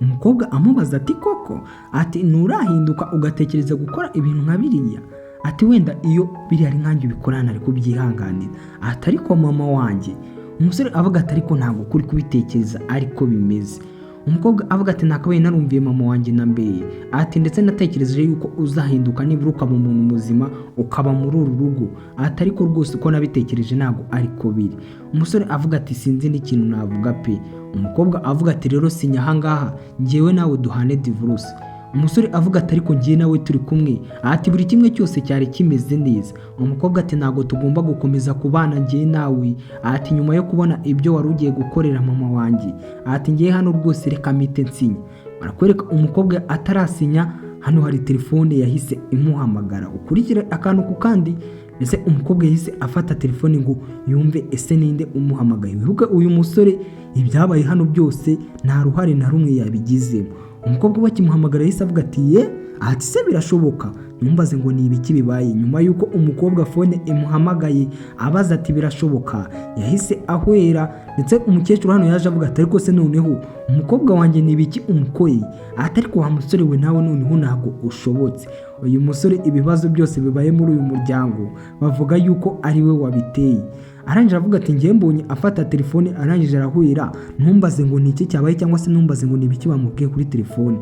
Umukobwa amubaza ati koko ati nurahinduka ugatekereza gukora ibintu nka biriya? Ati wenda iyo biri ari nkanjye ubikorana ariko byihanganira. Ati ariko mama wanjye. Umusore avuga ati ariko ntabwo kuri kubitekereza ariko bimeze. Umukobwa avuga ati nakabaye narumviye mama wanjye na mbere. Ati ndetse natekereje yuko uzahinduka nibura ukaba umuntu muzima ukaba muri uru rugo. Ati ariko rwose uko nabitekereje ntabwo ariko biri. Umusore avuga ati sinzi n'ikintu navuga pe. Umukobwa avuga ati rero sinya ahangaha njyewe nawe duhane divorce. Umusore avuga ati ariko njye nawe turi kumwe. Ati buri kimwe cyose cyari kimeze neza. Umukobwa ati ntago tugomba gukomeza kubana njye nawe. Ati nyuma yo kubona ibyo wari ugiye gukorera mama wanjye. Ati njye hano rwose reka mite nsinya. Barakwereka umukobwa atarasinya hano hari telefone yahise imuhamagara. Ukurikire akantu ku kandi ese umukobwa yahise afata telefone ngo yumve ese ninde umuhamagaye. Wibuke uyu musore ibyabaye hano byose nta ruhare na rumwe yabigizemo. Umukobwa bakimuhamagara yahise avuga ati ye ati se birashoboka? Numbaze ngo ni ibiki bibaye. Nyuma yuko umukobwa fone imuhamagaye abaza ati birashoboka yahise ahwera. Ndetse umukecuru hano yaje avuga ati ariko se noneho umukobwa wanjye ni ibiki umukoye? Ati ariko wa musore we nawe noneho ntabwo ushobotse. Uyu musore ibibazo byose bibaye muri uyu muryango bavuga yuko ari we wabiteye. Arangije avuga ati ngiye mbonye afata telefone arangije arahwera. Ntumbaze ngo ni iki cyabaye cyangwa se ntumbaze ngo ni ibiki bamubwiye kuri telefone.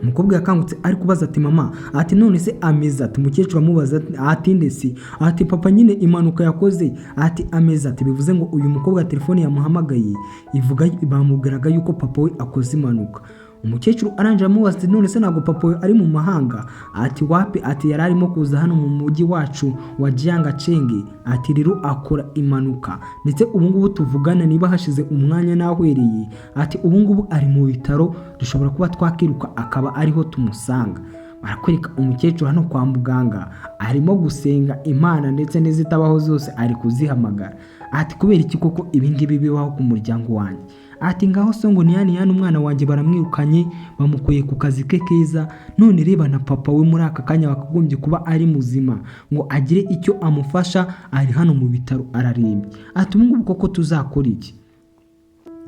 Umukobwa yakangutse ari kubaza ati mama ati none se ameza? Ati umukecuru amubaza ati ndetse ati papa nyine impanuka yakoze. Ati ameza? Ati bivuze ngo uyu mukobwa telefone yamuhamagaye ivuga bamubwiraga yuko papa we akoze impanuka. Umukecuru arangije amubaza ati none se ntabwo papa we ari mu mahanga? Ati wapi? Ati yari arimo kuza hano mu mujyi wacu wa Jiangacheng. Ati rero akora impanuka ndetse ubu ngubu tuvugana niba hashize umwanya nahwereye. Ati ubu ngubu ari mu bitaro dushobora kuba twakiruka akaba ariho tumusanga. Barakwereka umukecuru hano kwa muganga arimo gusenga Imana ndetse n'izitabaho zose ari kuzihamagara. Ati kubera iki koko ibingibi bibaho ku muryango wanjye? Ati ngaho so ngo niyani umwana wanjye baramwirukanye bamukuye ku kazi ke keza, none reba na papa we muri aka kanya bakagombye kuba ari muzima ngo agire icyo amufasha, ari hano mu bitaro ararembye. Ati ubu ngubu koko tuzakora iki?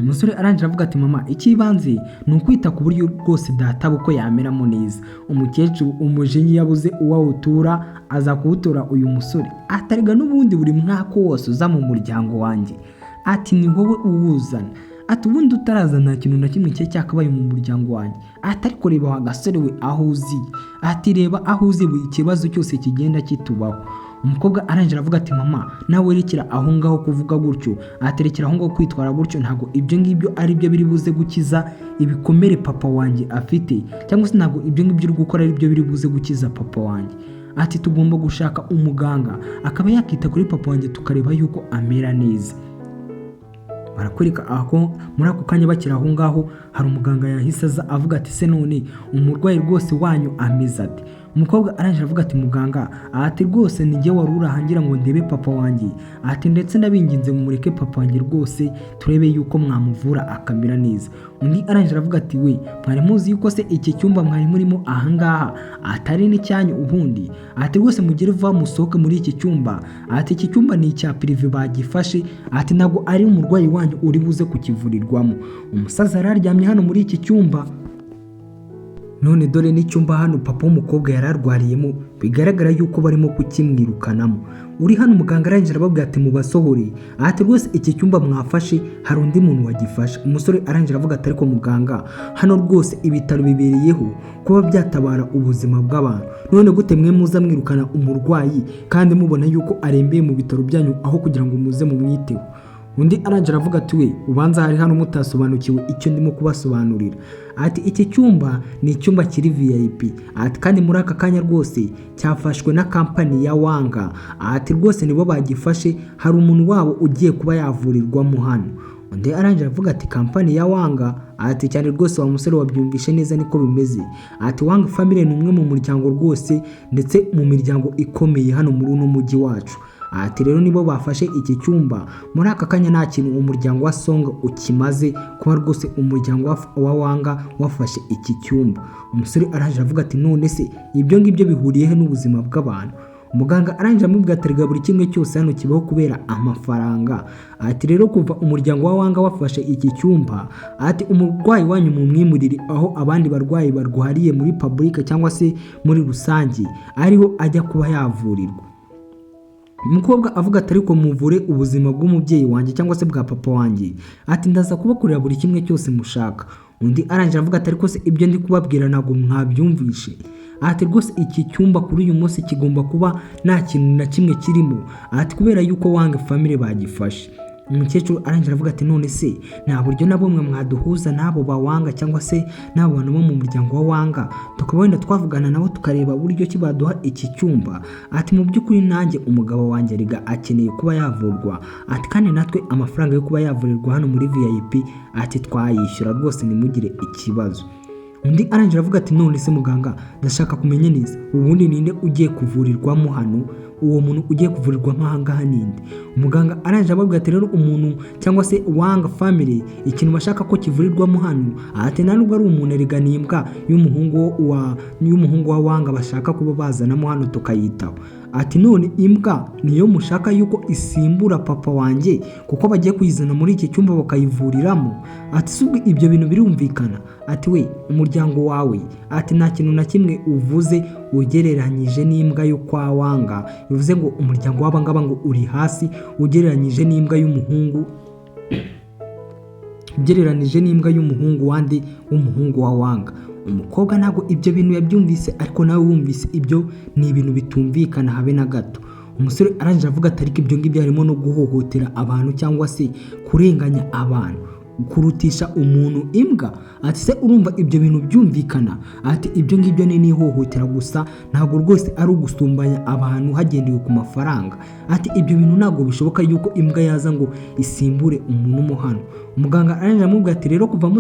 Umusore arangije avuga ati mama ikibanze ni ukwita ku buryo bwose data buko yameramo neza. Umukecuru umujinya yabuze uwawutura aza kuwutora uyu musore. Atariga n'ubundi buri mwaka wose uza mu muryango wanjye. Ati ni wowe uwuzana. Ati ubundi utaraza nta kintu na kimwe cye cyakabaye mu muryango wanjye. Ati ariko reba wa gasore we aho uzi. Ati reba aho uzi buri kibazo cyose kigenda kitubaho. Umukobwa arangije avuga ati mama nawe rekera aho ngaho kuvuga gutyo. Aterekera aho ngaho kwitwara gutyo, ntago ibyo ngibyo ari byo biri buze gukiza ibikomere papa wanjye afite, cyangwa se ntago ibyo ngibyo uri gukora ari byo biri buze gukiza papa wanjye. Ati tugomba gushaka umuganga akaba yakita kuri papa wanjye tukareba yuko amera neza. Barakwereka aho muri ako kanya bakira aho ngaho hari umuganga yahise aza avuga ati se none umurwayi rwose wanyu ameze ati? umukobwa arangije avuga ati muganga ati rwose ni njye wari urahangira ngo ndebe papa wanjye ati ndetse ndabinginze mumureke papa wanjye rwose turebe yuko mwamuvura akamera neza. Undi arangije avuga ati we mwari muzi yuko se iki cyumba mwari murimo ahangaha atari n'icyanyu ubundi ati rwose mugire vuba musohoke muri iki cyumba ati iki cyumba ni icya prive bagifashe ati ntabwo ari umurwayi wanyu uri buze kukivurirwamo. Umusaza yararyamye hano muri iki cyumba, none dore n'icyumba hano papa w'umukobwa yararwariyemo bigaragara yuko barimo kukimwirukanamo. Uri hano muganga arangije arababwira ati mubasohore ati rwose iki cyumba mwafashe hari undi muntu wagifashe. Umusore arangije avuga ati ariko muganga hano rwose ibitaro bibereyeho kuba byatabara ubuzima bw'abantu, none gute mwe muza mwirukana umurwayi kandi mubona yuko arembeye mu bitaro byanyu aho kugira ngo muze mumwiteho? Undi arangije aravuga ati we ubanza hari hano mutasobanukiwe icyo ndimo kubasobanurira ati iki cyumba ni icyumba kiri VIP ati kandi muri aka kanya rwose cyafashwe na kampani ya Wanga ati rwose nibo bagifashe hari umuntu wabo ugiye kuba yavurirwamo hano. Undi arangije avuga ati kampani ya Wanga ati cyane rwose wa musore wabyumvishe neza niko bimeze ati Wanga family ni umwe mu muryango rwose ndetse mu miryango ikomeye hano muri uno mujyi wacu ati rero nibo bafashe iki cyumba muri aka kanya nta kintu umuryango wa Song ukimaze kuba rwose umuryango wa Wanga wafashe iki cyumba. Umusore arangije avuga ati none se ibyo ngibyo bihuriye he n'ubuzima bw'abantu? Umuganga arangije amubwira ati buri kimwe cyose hano kibaho kubera amafaranga ati rero kuva umuryango wa Wanga wafashe iki cyumba ati umurwayi wanyu mu mwimurire aho abandi barwayi barwariye muri public cyangwa se muri rusange ariho ajya kuba yavurirwa. Umukobwa avuga ati ariko muvure ubuzima bw'umubyeyi wanjye cyangwa se bwa papa wanjye ati ndaza kubakorera buri kimwe cyose mushaka. Undi arangije avuga ati ariko se ibyo ndi kubabwira ntabwo mwabyumvishe ati rwose iki cyumba kuri uyu munsi kigomba kuba nta kintu na kimwe kirimo ati kubera yuko Wanga family bagifashe. Umukecuru arangije avuga ati none se nta buryo na bumwe mwaduhuza n'abo ba Wanga cyangwa se n'abo bantu bo mu muryango wa Wanga tukaba wenda twavugana nabo tukareba buryo ki baduha iki cyumba ati mu by'ukuri nanjye umugabo wanjye riga akeneye kuba yavurwa ati kandi natwe amafaranga yo kuba yavurirwa hano muri VIP ati twayishyura rwose nimugire ikibazo. Undi arangije avuga ati none se muganga ndashaka kumenya neza ubundi ninde ugiye kuvurirwamo hano, uwo muntu ugiye kuvurirwamo ahangaha ninde? Umuganga arangije ababwira ati rero umuntu cyangwa se Wanga family ikintu bashaka ko kivurirwamo hano ati ntabwo ari umuntu erigana imbwa y'umuhungu wa Wanga bashaka kuba bazanamo hano tukayitaho ati none imbwa niyo mushaka yuko isimbura papa wanjye kuko bagiye kuyizana muri iki cyumba bakayivuriramo ati subwe ibyo bintu birumvikana ati we umuryango wawe ati nta kintu na kimwe uvuze ugereranyije n'imbwa yo kwa Wanga bivuze ngo umuryango w'abangaba ngo uri hasi ugereranyije n'imbwa y'umuhungu wandi w'umuhungu wa Wanga. Umukobwa ntabwo ibyo bintu yabyumvise ariko nawe wumvise ibyo ni ibintu bitumvikana habe na gato. Umusore arangije avuga ati ariko ibyo ngibyo harimo no guhohotera abantu cyangwa se kurenganya abantu kurutisha umuntu imbwa ati se urumva ibyo bintu byumvikana ati ibyo ngibyo ni ihohotera gusa ntabwo rwose ari ugusumbanya abantu hagendewe ku mafaranga ati ibyo bintu ntabwo bishoboka yuko imbwa yaza ngo isimbure umuntu mo hano. Umuganga arangije amubwira ati rero kuva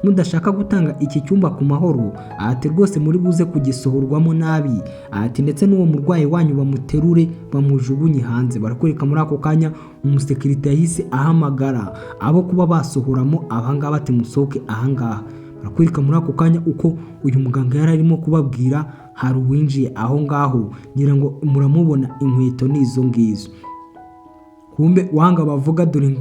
mudashaka gutanga iki cyumba ku mahoro ati rwose muri buze kugisohorwamo nabi ati ndetse n'uwo murwayi wanyu bamuterure bamujugunye hanze. Barakwereka muri ako kanya umusekirite yahise ahamagara abo kuba basohoramo abangaba ati musohoke ahangaha. Barakwereka muri ako kanya uko uyu muganga yari arimo kubabwira hari uwinjiye aho ngaho ngira ngo muramubona inkweto n'izo ngizo. Kumbe Wanga bavuga dore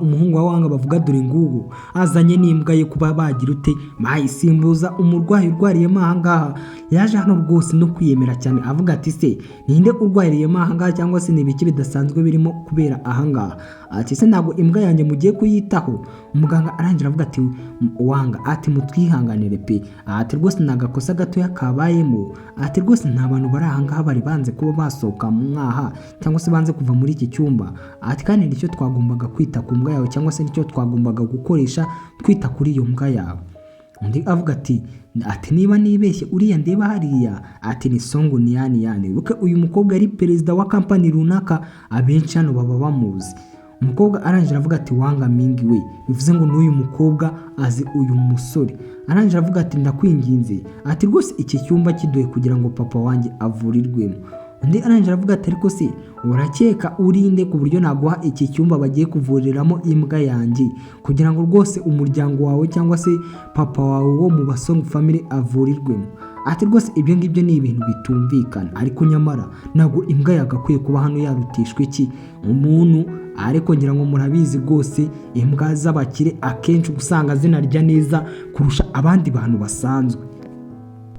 umuhungu wa Wanga bavuga dore ngubu azanye n'imbwa ye kuba bagira ute bayisimbuza umurwayi urwariyemo ahangaha. Yaje hano rwose no kwiyemera cyane avuga ati se ninde urwariyemo ahangaha cyangwa se n'ibiki bidasanzwe birimo kubera ahangaha ati se ntabwo imbwa yanjye mugiye kuyitaho. Umuganga arangira avuga ati Wanga ati mutwihanganire pe ati rwose nagakosa gato yakabayemo ati rwose nta bantu bari ahangaha bari banze kuba basohoka mu mwaha cyangwa se banze kuva muri iki cyumba ati kandi nicyo twagombaga kwita ku mbwa yawe cyangwa se nicyo twagombaga gukoresha twita kuri iyo mbwa yawe. Undi avuga ati niba nibeshye uriya ndeba hariya ati ni Song Niyani buke uyu mukobwa ari perezida wa kampani runaka abenshi hano baba bamuzi. Umukobwa arangira avuga ati Wanga Mingi we bivuze ngo n'uyu mukobwa azi uyu musore arangije aravuga ati ndakwinginze ati rwose iki cyumba kiduhe kugira ngo papa wanjye avurirwemo. Undi arangije aravuga ati ariko se urakeka urinde ku buryo naguha iki cyumba bagiye kuvuriramo imbwa yanjye kugira ngo rwose umuryango wawe cyangwa se papa wawe wo mu Basongo family avurirwemo? Ati rwose ibyo ngibyo ni ibintu bitumvikana, ariko nyamara ntabwo imbwa yagakwiye kuba hano yarutishwe iki umuntu. Ariko ngira ngo murabizi rwose imbwa z'abakire akenshi usanga zinarya neza kurusha abandi bantu basanzwe.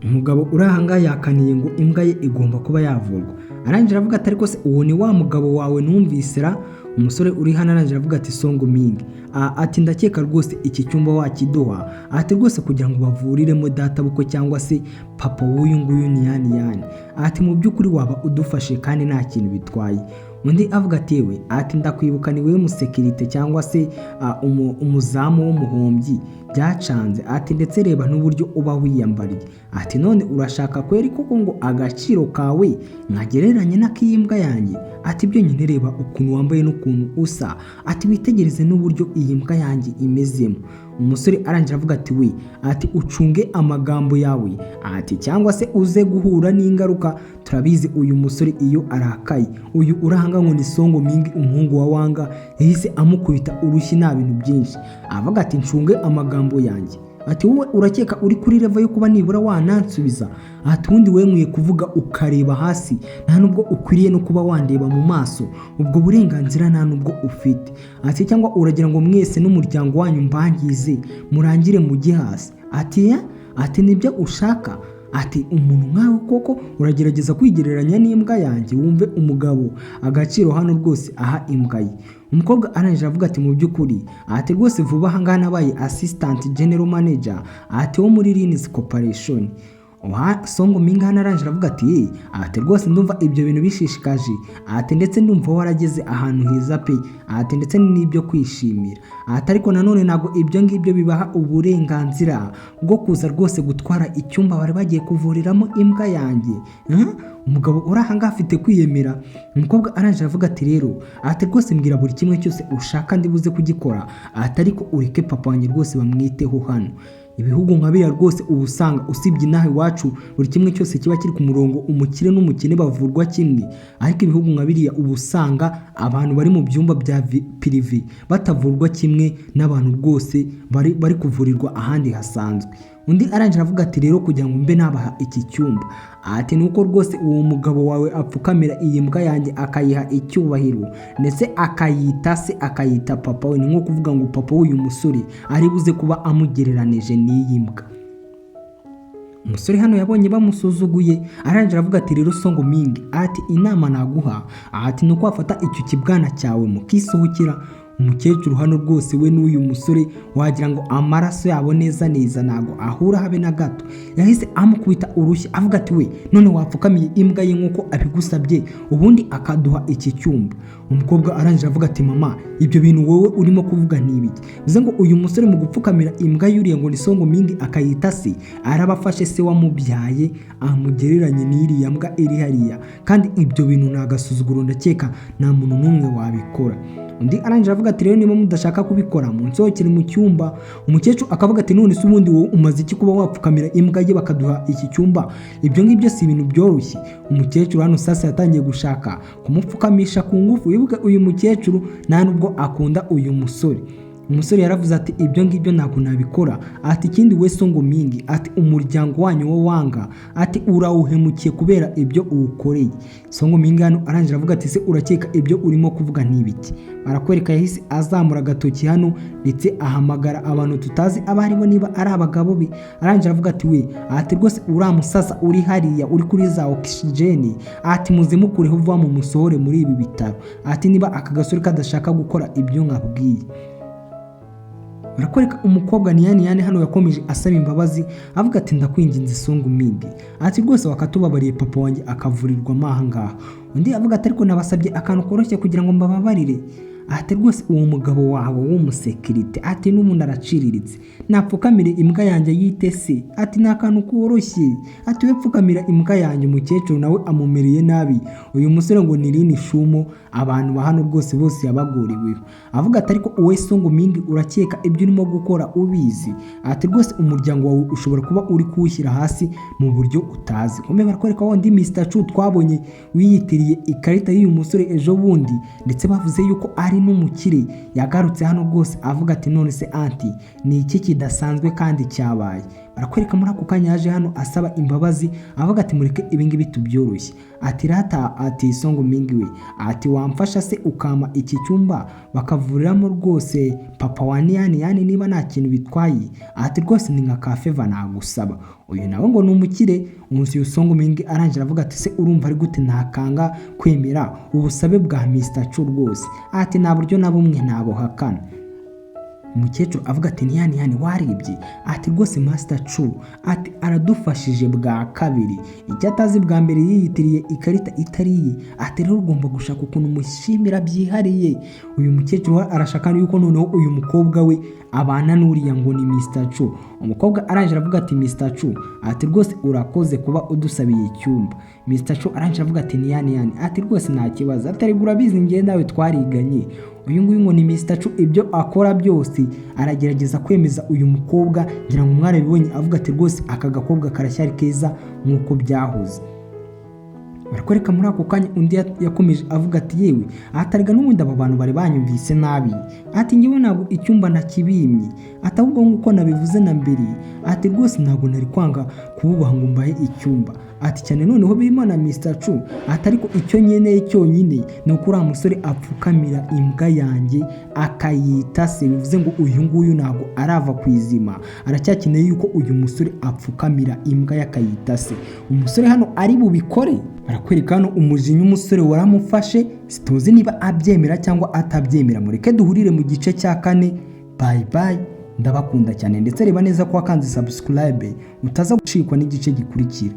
Umugabo uri aha ngaha yakaniye ngo imbwa ye igomba kuba yavurwa. Arangije avuga ati ariko se uwo ni wa mugabo wawe numvise ra? Umusore uri hano arangije avuga ati Songo Ming ati ndakeka rwose iki cyumba wakiduha ati rwose kugira ngo bavuriremo data bukwe cyangwa se papa w'uyu nguyu ni yani ati mu by'ukuri waba udufashe kandi nta kintu bitwaye. Undi avuga ati yewe ati ndakwibuka ni wewe musekirite cyangwa se umuzamu w'umuhombyi byacanze ati ndetse reba n'uburyo uba wiyambariye ati none urashaka kweri koko ngo agaciro kawe nkagereranye n'ak'imbwa yanjye? Ati byo nyine reba ukuntu wambaye n'ukuntu usa ati witegereze n'uburyo iyi mbwa yanjye imezemo. Umusore arangira avuga ati we ati ucunge amagambo yawe ati cyangwa se uze guhura n'ingaruka. Turabizi uyu musore iyo arakaye uyu urahanga ngo ni Songo Ming umuhungu wa Wanga yahise amukubita urushyi nta bintu byinshi avuga ati ncunge amagambo yanjye. Ati wowe urakeka uri kuri level yo kuba nibura wanansubiza? Ati ubundi we nkwiye kuvuga ukareba hasi, nta nubwo ukwiriye no kuba wandeba mu maso, ubwo burenganzira nta nubwo ufite. Ati cyangwa uragira ngo mwese n'umuryango wanyu mbangize murangire mujye hasi? Ati nibyo ushaka? Ati umuntu nkawe koko uragerageza kwigereranya n'imbwa yanjye? Wumve umugabo agaciro hano rwose aha imbwa ye. Umukobwa arangije avuga ati mu by'ukuri ati rwose vuba aha ngaha nabaye assistant general manager ati wo muri Lines Corporation. Songo Ming hano arangije avuga ati rwose ndumva ibyo bintu bishishikaje ati ndetse ndumva warageze ahantu heza pe ati ndetse n'ibyo kwishimira ati ariko nanone ntabwo ibyo ngibyo bibaha uburenganzira bwo kuza rwose gutwara icyumba bari bagiye kuvuriramo imbwa yanjye. Umugabo uri aha ngaha afite kwiyemera. Umukobwa arangije avuga ati rero ati rwose mbwira buri kimwe cyose ushaka ndibuze kugikora ati ariko ureke papa wanjye rwose bamwiteho hano. Ibihugu nka biriya rwose ubu usanga usibye inaha iwacu buri kimwe cyose kiba kiri ku murongo, umukire n'umukene bavurwa kimwe, ariko ibihugu nka biriya ubu usanga abantu bari mu byumba bya prive batavurwa kimwe n'abantu rwose bari kuvurirwa ahandi hasanzwe. Undi arangije avuga ati rero kugira ngo mbe nabaha iki cyumba ati nuko rwose uwo mugabo wawe apfukamira iyi mbwa yanjye akayiha icyubahiro ndetse akayita se akayita papa we. Ni nko kuvuga ngo papa w'uyu musore ari buze kuba amugereranije n'iyi mbwa. Umusore hano yabonye bamusuzuguye arangije avuga ati rero Songo Ming ati inama naguha ati nuko wafata icyo kibwana cyawe mukisohokera. Umukecuru hano rwose we n'uyu musore wagira ngo amaraso yabo neza nago ahura habe na gato, yahise amukubita urushyi avuga ati we none wapfukamiye imbwa ye nkuko abigusabye ubundi akaduha iki cyumba. Umukobwa arangije avuga ati mama ibyo bintu wowe urimo kuvuga n'ibiki? Bize ngo uyu musore mu gupfukamira imbwa yuriye ngo ni Songo Ming akayita se arabafashe se wamubyaye amugereranye n'iriya mbwa iri hariya, kandi ibyo bintu nagasuzuguro ndakeka nta muntu n'umwe wabikora. Undi arangije avuga ati rero niba mudashaka kubikora munsohokere mu cyumba. Umukecuru akavuga ati none se ubundi wowe umaze iki kuba wapfukamira imbwa ye bakaduha iki cyumba? Ibyo ngibyo si ibintu byoroshye. Umukecuru hano sasa yatangiye gushaka kumupfukamisha ku ngufu. Wibuke uyu mukecuru nta nubwo akunda uyu musore. Umusore yaravuze ati ibyo ngibyo ntabwo nabikora. Ati ikindi we Songo Ming ati umuryango wanyu wo Wanga ati urawuhemukiye kubera ibyo uwukoreye. Songo Ming hano arangije avuga ati se urakeka ibyo urimo kuvuga n'ibiki? Barakwereka yahise azamura agatoki hano ndetse ahamagara abantu tutazi abaribo niba ari abagabo be. Arangije avuga ati we ati rwose uramusasa uri hariya uri kuri za oxygen ati muze mukureho vuba mu musohore muri ibi bitaro ati niba aka gasore kadashaka gukora ibyo nkabwiye. Barakwereka umukobwa niyani hano yakomeje asaba imbabazi avuga ati ndakwinginze Songo Ming ati rwose wakatubabariye papa wanjye akavurirwa amaha ngaha. Undi avuga ati ariko nabasabye akantu koroshye kugira ngo mbababarire ati rwose uwo mugabo wawe w'umusekirite ati n'umuntu araciriritse napfukamire imbwa yanjye yite se ati ni akantu koroshye ati we pfukamira imbwa yanjye. Umukecuru nawe amumereye nabi. Uyu musore ngo ni Lin Shumo abantu ba hano rwose bose yabagoriweho avuga ati ariko wowe Songo Ming urakeka ibyo urimo gukora ubizi ati rwose umuryango wawe ushobora kuba uri kuwushyira hasi mu buryo utazi. Kumbe barakwereka wundi Mr. Chu twabonye wiyitiriye ikarita y'uyu musore ejo bundi ndetse bavuze yuko ari n'umukire yagarutse hano rwose avuga ati none se anti ni iki kidasanzwe kandi cyabaye. Barakwereka muri ako kanya yaje hano asaba imbabazi avuga ati mureke ibingibi tubyoroshye ati rata ati Songo Ming we ati wamfasha se ukama iki cyumba bakavuriramo rwose papa wa yani niba nta kintu bitwaye ati rwose ni nka kafeva nagusaba. Uyu nawe ngo ni umukire. Umunsi Songo Ming arangira avuga ati se urumva ari gute nakanga kwemera ubusabe bwa Mr. Chu rwose ati nta buryo na bumwe nabohakana. Umukecuru avuga ati yani waribye ati rwose Master Chu ati aradufashije bwa kabiri icyo atazi bwa mbere yiyitiriye ikarita itariye ati rero ugomba gushaka ukuntu mushimira byihariye. Uyu mukecuru arashaka yuko noneho uyu mukobwa we abana n'uriya ngo ni Mr. Chu. Umukobwa arangira avuga ati Mr. Chu ati rwose urakoze kuba udusabiye icyumba. Mr. Chu arangira avuga ati ni yani ati rwose nta kibazo atari gurabizi ngiye nawe twariganye. Uyu nguyu ngo ni Mr. Chu ibyo akora byose aragerageza kwemeza uyu mukobwa ngira ngo umwana bibonye avuga ati rwose aka gakobwa karashyari keza nkuko byahoze. Barakwereka muri ako kanya undi yakomeje avuga ati yewe atariga n'ubundi aba bantu bari banyumvise nabi ati ngiwe ntabwo icyumba nakibimye ati ahubwo nk'uko nabivuze na mbere ati rwose ntabwo nari kwanga kububaha ngo mbahe icyumba ati cyane noneho birimo na Mr. Chu ati ariko icyo nyeneye cyonyine ni uko uriya musore apfukamira imbwa yanjye akayita se. Bivuze ngo uyu nguyu ntabwo arava ku izima aracyakeneye yuko uyu musore apfukamira imbwa yakayita se. Umusore hano ari bubikore. Barakwereka hano umujinya umusore waramufashe situzi niba abyemera cyangwa atabyemera. Mureke duhurire mu gice cya 4. Bye ndabakunda cyane ndetse reba neza ko wakanze subscribe utaza gucikwa n'igice gikurikira.